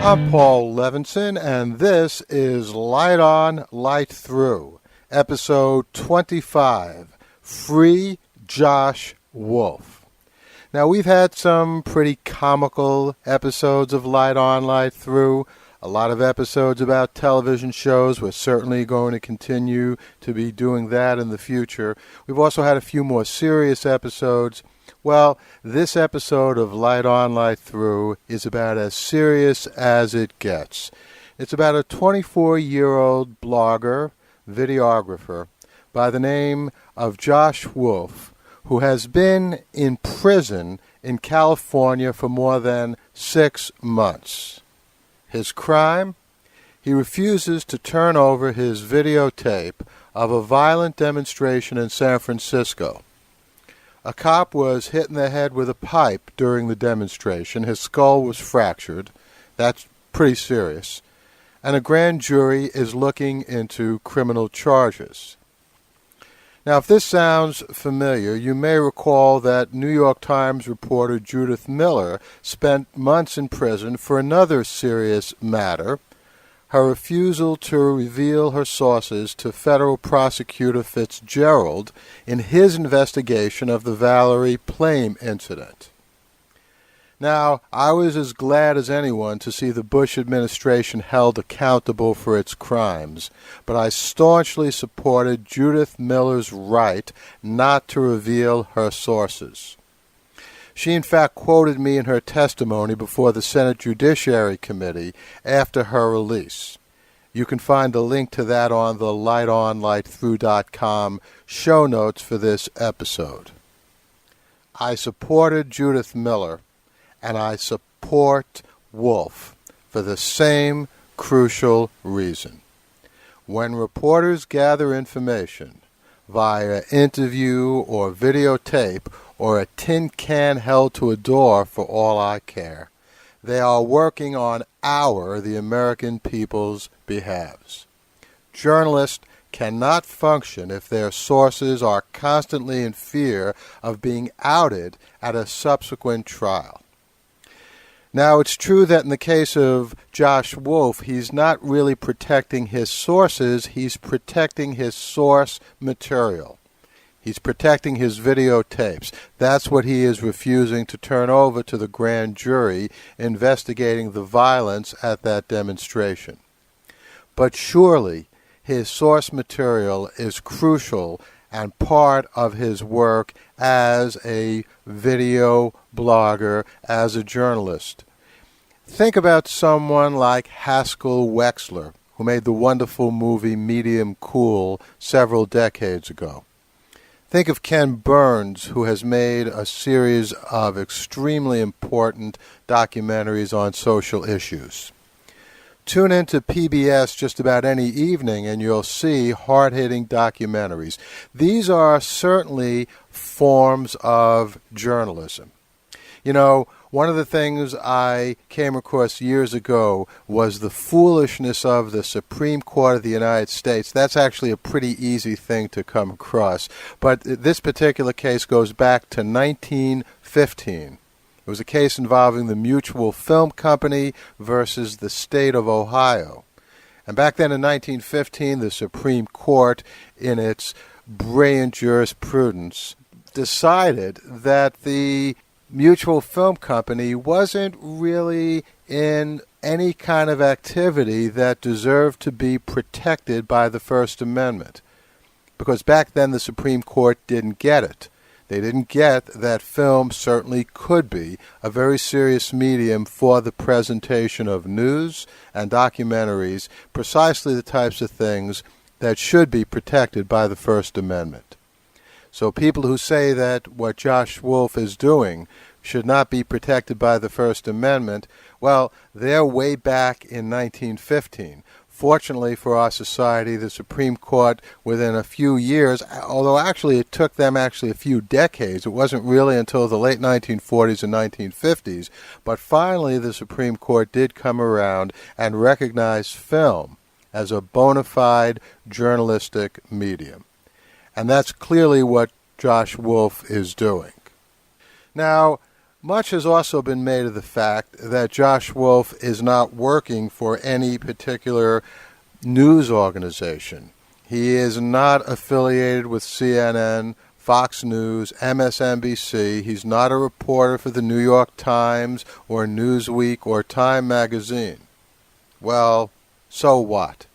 I'm Paul Levinson, and this is Light On, Light Through, episode 25, Free Josh Wolf. Now, we've had some pretty comical episodes of Light On, Light Through, a lot of episodes about television shows. We're certainly going to continue to be doing that in the future. We've also had a few more serious episodes. Well, this episode of Light On, Light Through is about as serious as it gets. It's about a 24-year-old blogger, videographer, by the name of Josh Wolf, who has been in prison in California for more than 6 months. His crime? He refuses to turn over his videotape of a violent demonstration in San Francisco. A cop was hit in the head with a pipe during the demonstration. His skull was fractured. That's pretty serious. And a grand jury is looking into criminal charges. Now, if this sounds familiar, you may recall that New York Times reporter Judith Miller spent months in prison for another serious matter, her refusal to reveal her sources to federal prosecutor Fitzgerald in his investigation of the Valerie Plame incident. Now, I was as glad as anyone to see the Bush administration held accountable for its crimes, but I staunchly supported Judith Miller's right not to reveal her sources. She, in fact, quoted me in her testimony before the Senate Judiciary Committee after her release. You can find a link to that on the lightonlightthrough.com show notes for this episode. I supported Judith Miller, and I support Wolf for the same crucial reason. When reporters gather information via interview or videotape or a tin can held to a door for all I care, they are working on the American people's behalves. Journalists cannot function if their sources are constantly in fear of being outed at a subsequent trial. Now, it's true that in the case of Josh Wolf, he's not really protecting his sources, he's protecting his source material. He's protecting his videotapes. That's what he is refusing to turn over to the grand jury investigating the violence at that demonstration. But surely his source material is crucial and part of his work as a video blogger, as a journalist. Think about someone like Haskell Wexler, who made the wonderful movie Medium Cool several decades ago. Think of Ken Burns, who has made a series of extremely important documentaries on social issues. Tune into PBS just about any evening and you'll see hard-hitting documentaries. These are certainly forms of journalism. You know, one of the things I came across years ago was the foolishness of the Supreme Court of the United States. That's actually a pretty easy thing to come across. But this particular case goes back to 1915. It was a case involving the Mutual Film Company versus the state of Ohio. And back then in 1915, the Supreme Court, in its brilliant jurisprudence, decided that the Mutual Film Company wasn't really in any kind of activity that deserved to be protected by the First Amendment. Because back then the Supreme Court didn't get it. They didn't get that film certainly could be a very serious medium for the presentation of news and documentaries, precisely the types of things that should be protected by the First Amendment. So people who say that what Josh Wolf is doing should not be protected by the First Amendment, well, they're way back in 1915. Fortunately for our society, the Supreme Court, within a few years, although actually it took them a few decades, it wasn't really until the late 1940s and 1950s, but finally the Supreme Court did come around and recognize film as a bona fide journalistic medium. And that's clearly what Josh Wolf is doing. Now, Much has also been made of the fact that Josh Wolf is not working for any particular news organization. He is not affiliated with CNN, Fox News, MSNBC. He's not a reporter for the New York Times or Newsweek or Time magazine. Well, so what?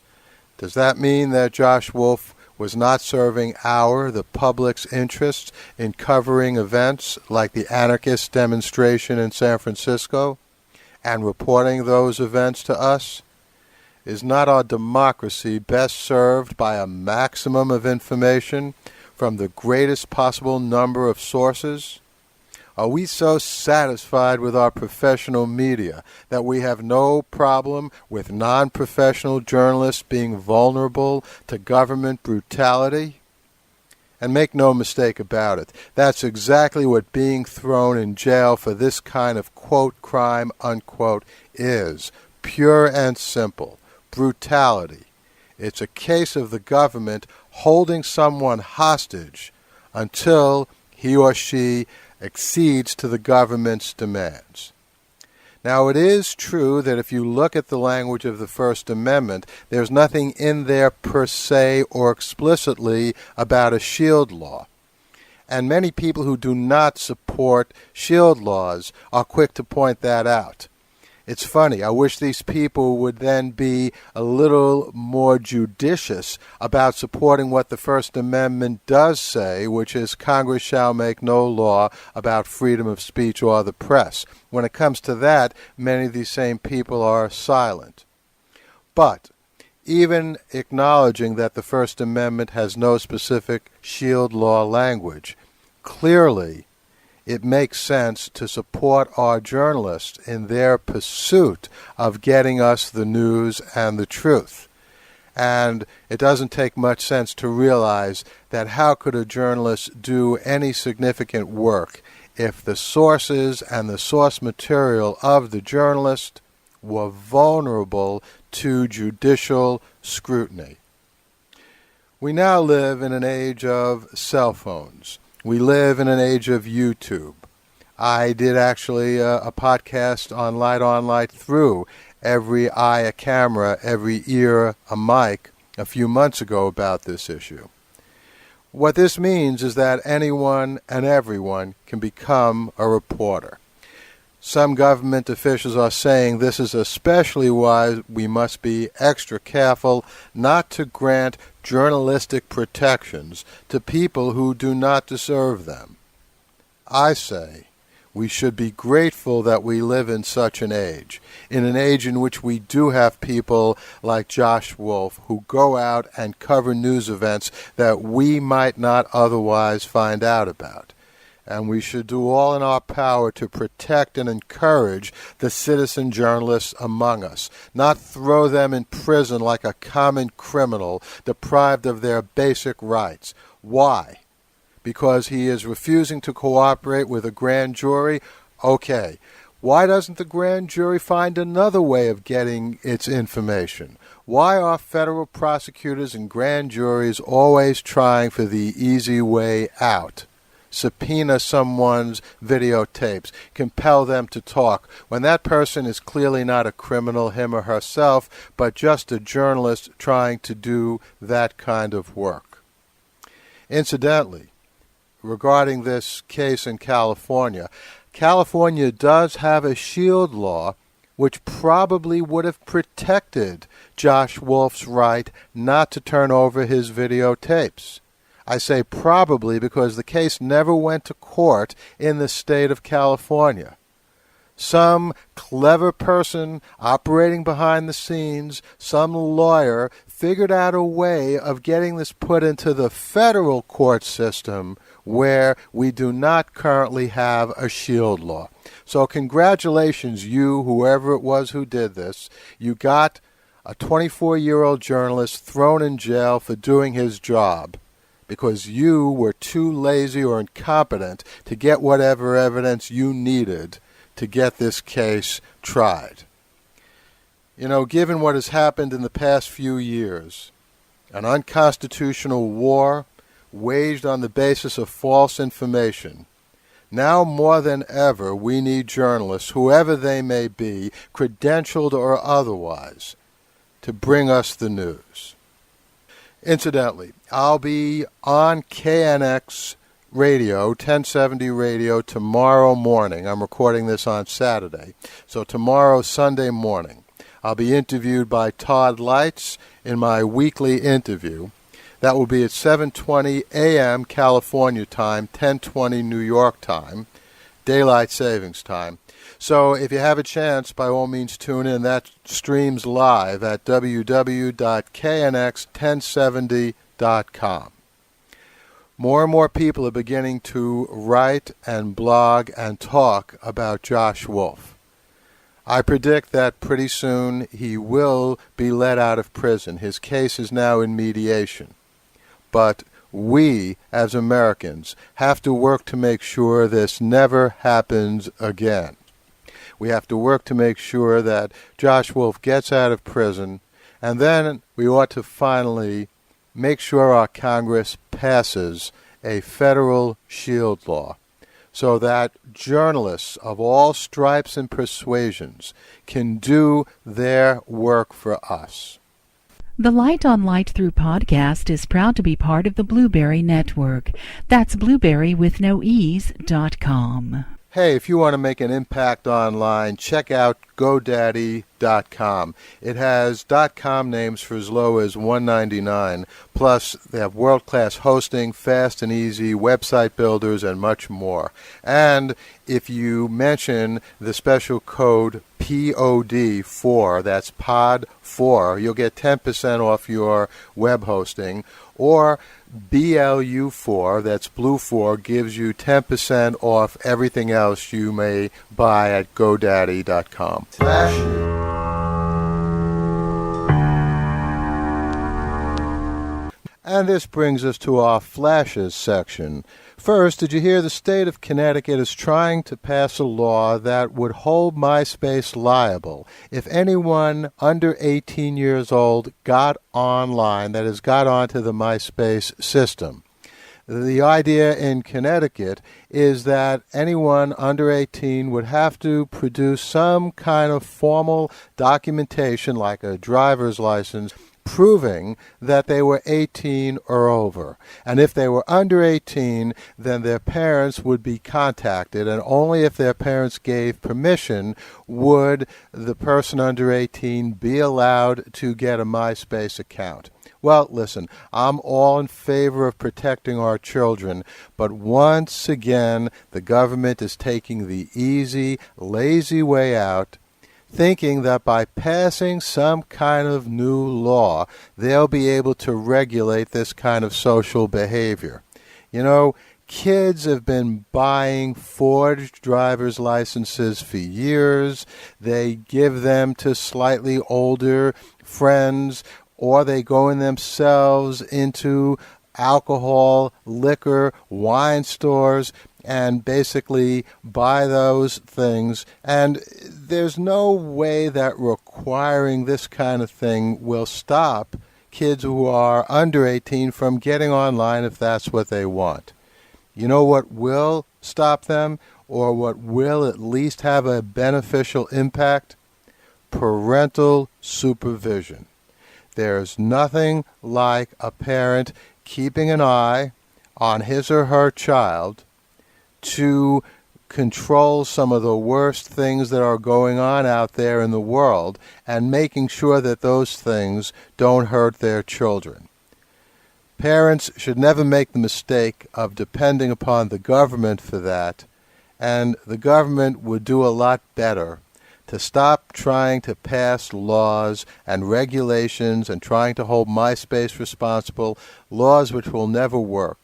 Does that mean that Josh Wolf was not serving the public's interests in covering events like the anarchist demonstration in San Francisco and reporting those events to us? Is not our democracy best served by a maximum of information from the greatest possible number of sources? Are we so satisfied with our professional media that we have no problem with non-professional journalists being vulnerable to government brutality? And make no mistake about it, that's exactly what being thrown in jail for this kind of quote crime unquote is. Pure and simple. Brutality. It's a case of the government holding someone hostage until he or she accedes to the government's demands. Now, it is true that if you look at the language of the First Amendment, there's nothing in there per se or explicitly about a shield law. And many people who do not support shield laws are quick to point that out. It's funny. I wish these people would then be a little more judicious about supporting what the First Amendment does say, which is Congress shall make no law about freedom of speech or the press. When it comes to that, many of these same people are silent. But even acknowledging that the First Amendment has no specific shield law language, clearly it makes sense to support our journalists in their pursuit of getting us the news and the truth. And it doesn't take much sense to realize that how could a journalist do any significant work if the sources and the source material of the journalist were vulnerable to judicial scrutiny? We now live in an age of cell phones. We live in an age of YouTube. I did actually a podcast on Light On, Light Through, every eye a camera, every ear a mic, a few months ago about this issue. What this means is that anyone and everyone can become a reporter. Some government officials are saying this is especially why we must be extra careful not to grant journalistic protections to people who do not deserve them. I say we should be grateful that we live in such an age in which we do have people like Josh Wolf who go out and cover news events that we might not otherwise find out about. And we should do all in our power to protect and encourage the citizen journalists among us, not throw them in prison like a common criminal deprived of their basic rights. Why? Because he is refusing to cooperate with a grand jury? Okay. Why doesn't the grand jury find another way of getting its information? Why are federal prosecutors and grand juries always trying for the easy way out? Subpoena someone's videotapes, compel them to talk, when that person is clearly not a criminal, him or herself, but just a journalist trying to do that kind of work. Incidentally, regarding this case in California, California does have a shield law which probably would have protected Josh Wolf's right not to turn over his videotapes. I say probably because the case never went to court in the state of California. Some clever person operating behind the scenes, some lawyer, figured out a way of getting this put into the federal court system where we do not currently have a shield law. So congratulations, you, whoever it was who did this. You got a 24-year-old journalist thrown in jail for doing his job because you were too lazy or incompetent to get whatever evidence you needed to get this case tried. You know, given what has happened in the past few years, an unconstitutional war waged on the basis of false information, Now more than ever, we need journalists, whoever they may be, credentialed or otherwise, to bring us the news. Incidentally, I'll be on KNX Radio, 1070 Radio, tomorrow morning. I'm recording this on Saturday. So tomorrow, Sunday morning, I'll be interviewed by Todd Leitz in my weekly interview. That will be at 7:20 a.m. California time, 10:20 New York time, daylight savings time. So if you have a chance, by all means tune in. That streams live at www.knx1070.com. More and more people are beginning to write and blog and talk about Josh Wolf. I predict that pretty soon he will be let out of prison. His case is now in mediation. But we, as Americans, have to work to make sure this never happens again. We have to work to make sure that Josh Wolf gets out of prison, and then we ought to finally make sure our Congress passes a federal shield law so that journalists of all stripes and persuasions can do their work for us. The Light on Light Through podcast is proud to be part of the Blueberry Network. That's blueberrywithnoease.com. Hey, if you want to make an impact online, check out GoDaddy.com. It has .com names for as low as $1.99. Plus, they have world-class hosting, fast and easy website builders, and much more. And if you mention the special code POD4, that's POD4, you'll get 10% off your web hosting, or BLU4, that's Blue4, gives you 10% off everything else you may buy at GoDaddy.com. And this brings us to our flashes section. First, did you hear the state of Connecticut is trying to pass a law that would hold MySpace liable if anyone under 18 years old got online, that is, got onto the MySpace system? The idea in Connecticut is that anyone under 18 would have to produce some kind of formal documentation, like a driver's license, proving that they were 18 or over. And if they were under 18, then their parents would be contacted, and only if their parents gave permission would the person under 18 be allowed to get a MySpace account. Well, listen, I'm all in favor of protecting our children, but once again, the government is taking the easy, lazy way out, thinking that by passing some kind of new law, they'll be able to regulate this kind of social behavior. You know, kids have been buying forged driver's licenses for years. They give them to slightly older friends, or they go in themselves into alcohol, liquor, wine stores, and basically buy those things. And there's no way that requiring this kind of thing will stop kids who are under 18 from getting online if that's what they want. You know what will stop them, or what will at least have a beneficial impact? Parental supervision. There's nothing like a parent keeping an eye on his or her child to control some of the worst things that are going on out there in the world, and making sure that those things don't hurt their children. Parents should never make the mistake of depending upon the government for that, and the government would do a lot better to stop trying to pass laws and regulations and trying to hold MySpace responsible, laws which will never work,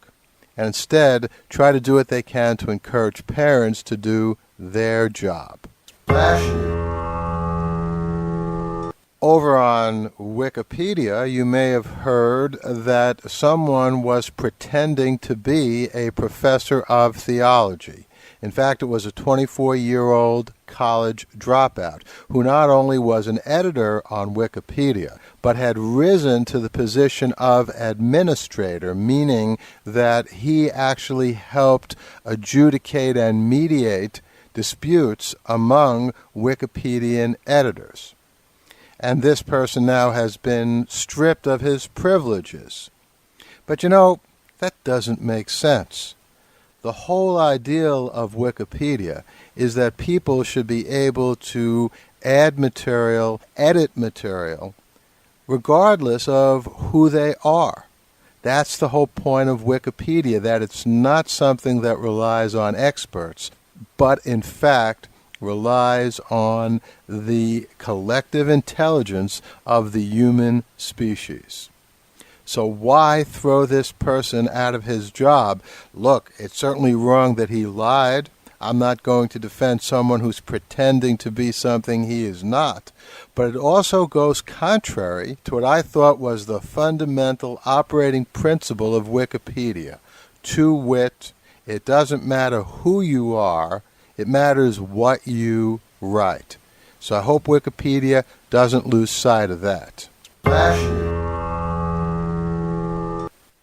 and instead try to do what they can to encourage parents to do their job. Over on Wikipedia, you may have heard that someone was pretending to be a professor of theology. In fact, it was a 24-year-old college dropout who not only was an editor on Wikipedia, but had risen to the position of administrator, meaning that he actually helped adjudicate and mediate disputes among Wikipedian editors. And this person now has been stripped of his privileges. But that doesn't make sense. The whole ideal of Wikipedia is that people should be able to add material, edit material, regardless of who they are. That's the whole point of Wikipedia, that it's not something that relies on experts, but in fact relies on the collective intelligence of the human species. So why throw this person out of his job? Look, it's certainly wrong that he lied. I'm not going to defend someone who's pretending to be something he is not. But it also goes contrary to what I thought was the fundamental operating principle of Wikipedia. To wit, it doesn't matter who you are, it matters what you write. So I hope Wikipedia doesn't lose sight of that.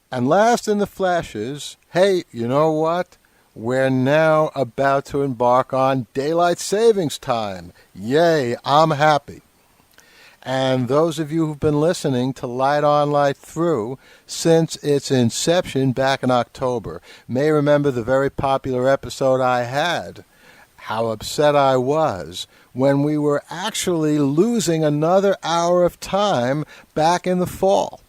And last in the flashes, hey, you know what? We're now about to embark on daylight savings time. Yay, I'm happy. And those of you who've been listening to Light On, Light Through since its inception back in October may remember the very popular episode I had, how upset I was when we were actually losing another hour of time back in the fall.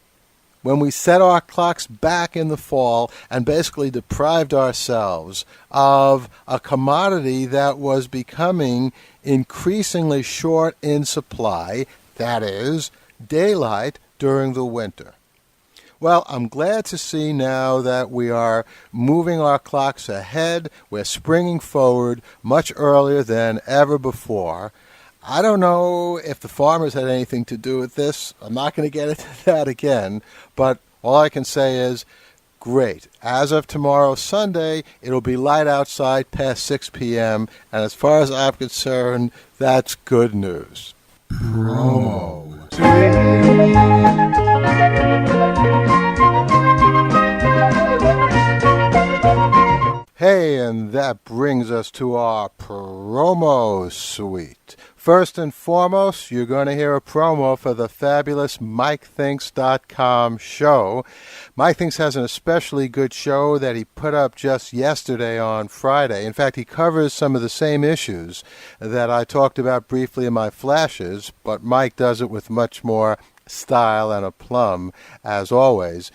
When we set our clocks back in the fall and basically deprived ourselves of a commodity that was becoming increasingly short in supply, that is, daylight during the winter. Well, I'm glad to see now that we are moving our clocks ahead. We're springing forward much earlier than ever before. I don't know if the farmers had anything to do with this. I'm not going to get into that again, but all I can say is, great. As of tomorrow, Sunday, it'll be light outside past 6 p.m., and as far as I'm concerned, that's good news. Promo. Hey, and that brings us to our promo suite. First and foremost, you're going to hear a promo for the fabulous MikeThinks.com show. Mike Thinks has an especially good show that he put up just yesterday on Friday. In fact, he covers some of the same issues that I talked about briefly in my flashes, but Mike does it with much more style and aplomb, as always.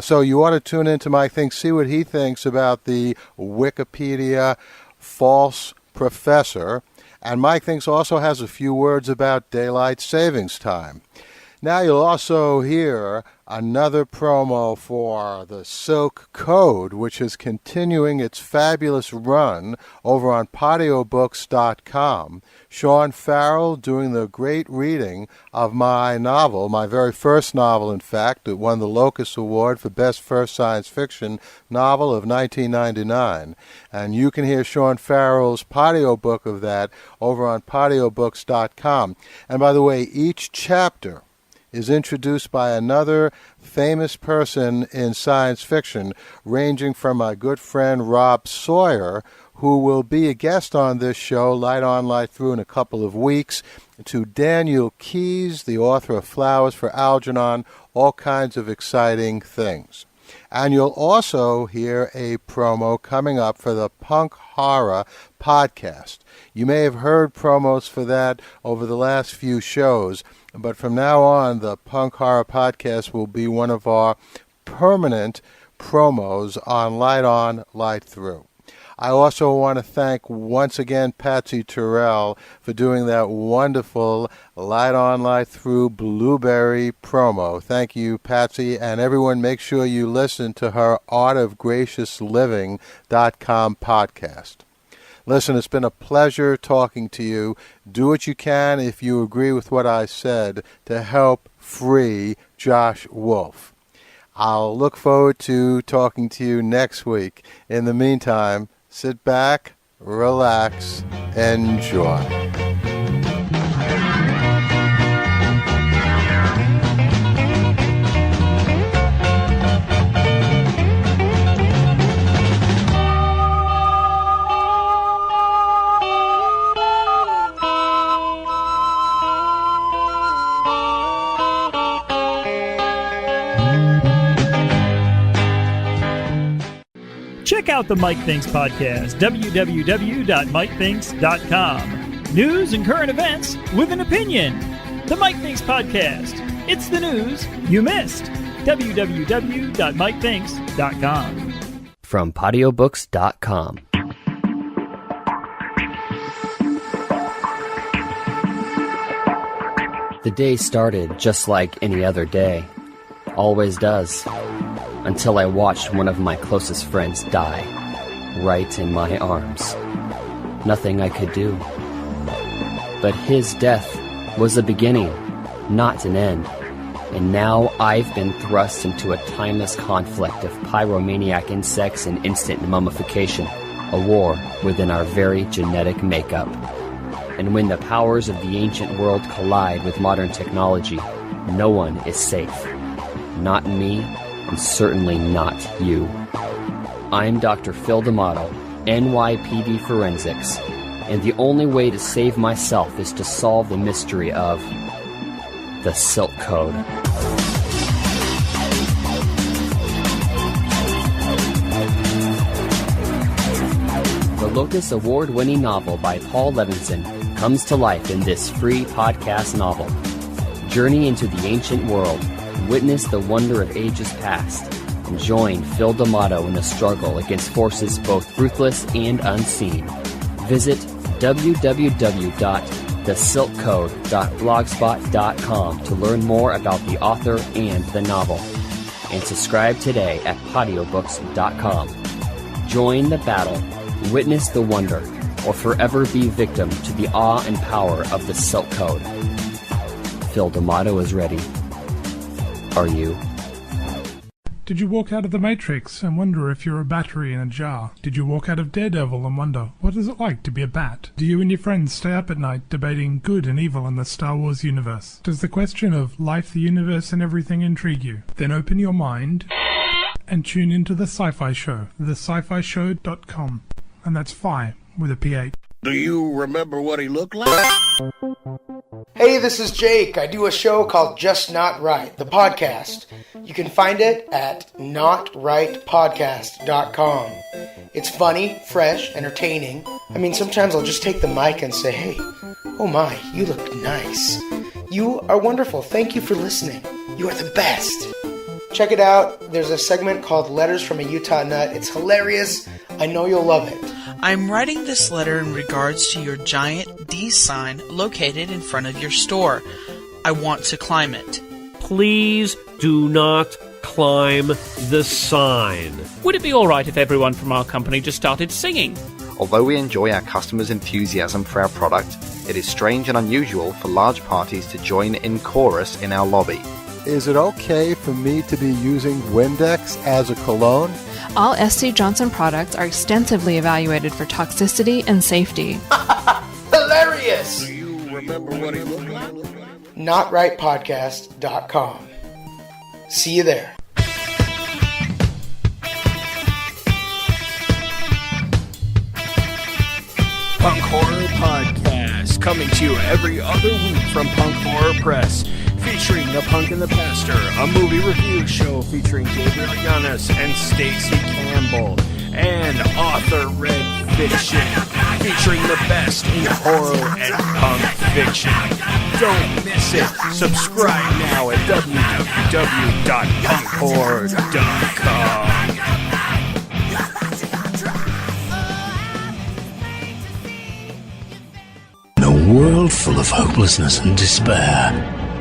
So you ought to tune in to Mike Thinks, see what he thinks about the Wikipedia false professor. And Mike Thinks also has a few words about daylight savings time. Now you'll also hear another promo for the Silk Code, which is continuing its fabulous run over on patiobooks.com. Sean Farrell doing the great reading of my novel, my very first novel, in fact. It won the Locus Award for Best First Science Fiction Novel of 1999. And you can hear Sean Farrell's patio book of that over on patiobooks.com. And by the way, each chapter is introduced by another famous person in science fiction, ranging from my good friend Rob Sawyer, who will be a guest on this show, Light On, Light Through, in a couple of weeks, to Daniel Keyes, the author of Flowers for Algernon, all kinds of exciting things. And you'll also hear a promo coming up for the Punk Horror podcast. You may have heard promos for that over the last few shows, but from now on, the Punk Horror podcast will be one of our permanent promos on Light Through. I also want to thank once again Patsy Terrell for doing that wonderful Light Through Blueberry promo. Thank you, Patsy, and everyone make sure you listen to her artofgraciousLiving.com podcast. Listen, it's been a pleasure talking to you. Do what you can if you agree with what I said to help free Josh Wolf. I'll look forward to talking to you next week. In the meantime, sit back, relax, enjoy. Check out the Mike Thinks podcast, www.mikethinks.com. News and current events with an opinion. The Mike Thinks podcast. It's the news you missed. www.mikethinks.com. From patiobooks.com. The day started just like any other day. Always does. Until I watched one of my closest friends die, right in my arms. Nothing I could do. But his death was a beginning, not an end. And now I've been thrust into a timeless conflict of pyromaniac insects and instant mummification, a war within our very genetic makeup. And when the powers of the ancient world collide with modern technology, no one is safe. Not me, and certainly not you. I'm Dr. Phil D'Amato, NYPD Forensics, and the only way to save myself is to solve the mystery of the Silk Code. The Locus Award-winning novel by Paul Levinson comes to life in this free podcast novel. Journey into the ancient world, witness the wonder of ages past, and join Phil D'Amato in a struggle against forces both ruthless and unseen. Visit www.thesilkcode.blogspot.com to learn more about the author and the novel, and subscribe today at patiobooks.com. Join the battle, witness the wonder, or forever be victim to the awe and power of the Silk Code. Phil D'Amato is ready. Are you? Did you walk out of The Matrix and wonder if you're a battery in a jar? Did you walk out of Daredevil and wonder, what is it like to be a bat? Do you and your friends stay up at night debating good and evil in the Star Wars universe? Does the question of life, the universe, and everything intrigue you? Then open your mind and tune into The Sci-Fi Show, thescifishow.com. And that's Phi with a PH. Do you remember what he looked like? Hey, this is Jake. I do a show called Just Not Right, the podcast. You can find it at notrightpodcast.com. It's funny, fresh, entertaining. I mean, sometimes I'll just take the mic and say, hey, oh my, you look nice. You are wonderful. Thank you for listening. You are the best. Check it out. There's a segment called Letters from a Utah Nut. It's hilarious. I know you'll love it. I'm writing this letter in regards to your giant D sign located in front of your store. I want to climb it. Please do not climb the sign. Would it be alright if everyone from our company just started singing? Although we enjoy our customers' enthusiasm for our product, it is strange and unusual for large parties to join in chorus in our lobby. Is it okay for me to be using Windex as a cologne? All SC Johnson products are extensively evaluated for toxicity and safety. Hilarious! Do you remember what he looked like? notrightpodcast.com. See you there. Punk Horror Podcast, coming to you every other week from Punk Horror Press, featuring The Punk and the Pastor, a movie review show featuring Gabriel Yanis and Stacey Campbell, and Author Red Fiction, featuring the best in horror and punk fiction. Don't miss it. Subscribe now at www.punkhorror.com. In a world full of hopelessness and despair,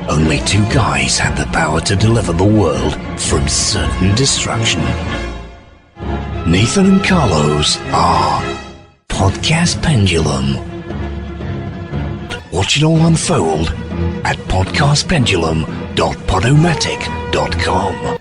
only two guys had the power to deliver the world from certain destruction. Nathan and Carlos are Podcast Pendulum. Watch it all unfold at podcastpendulum.podomatic.com.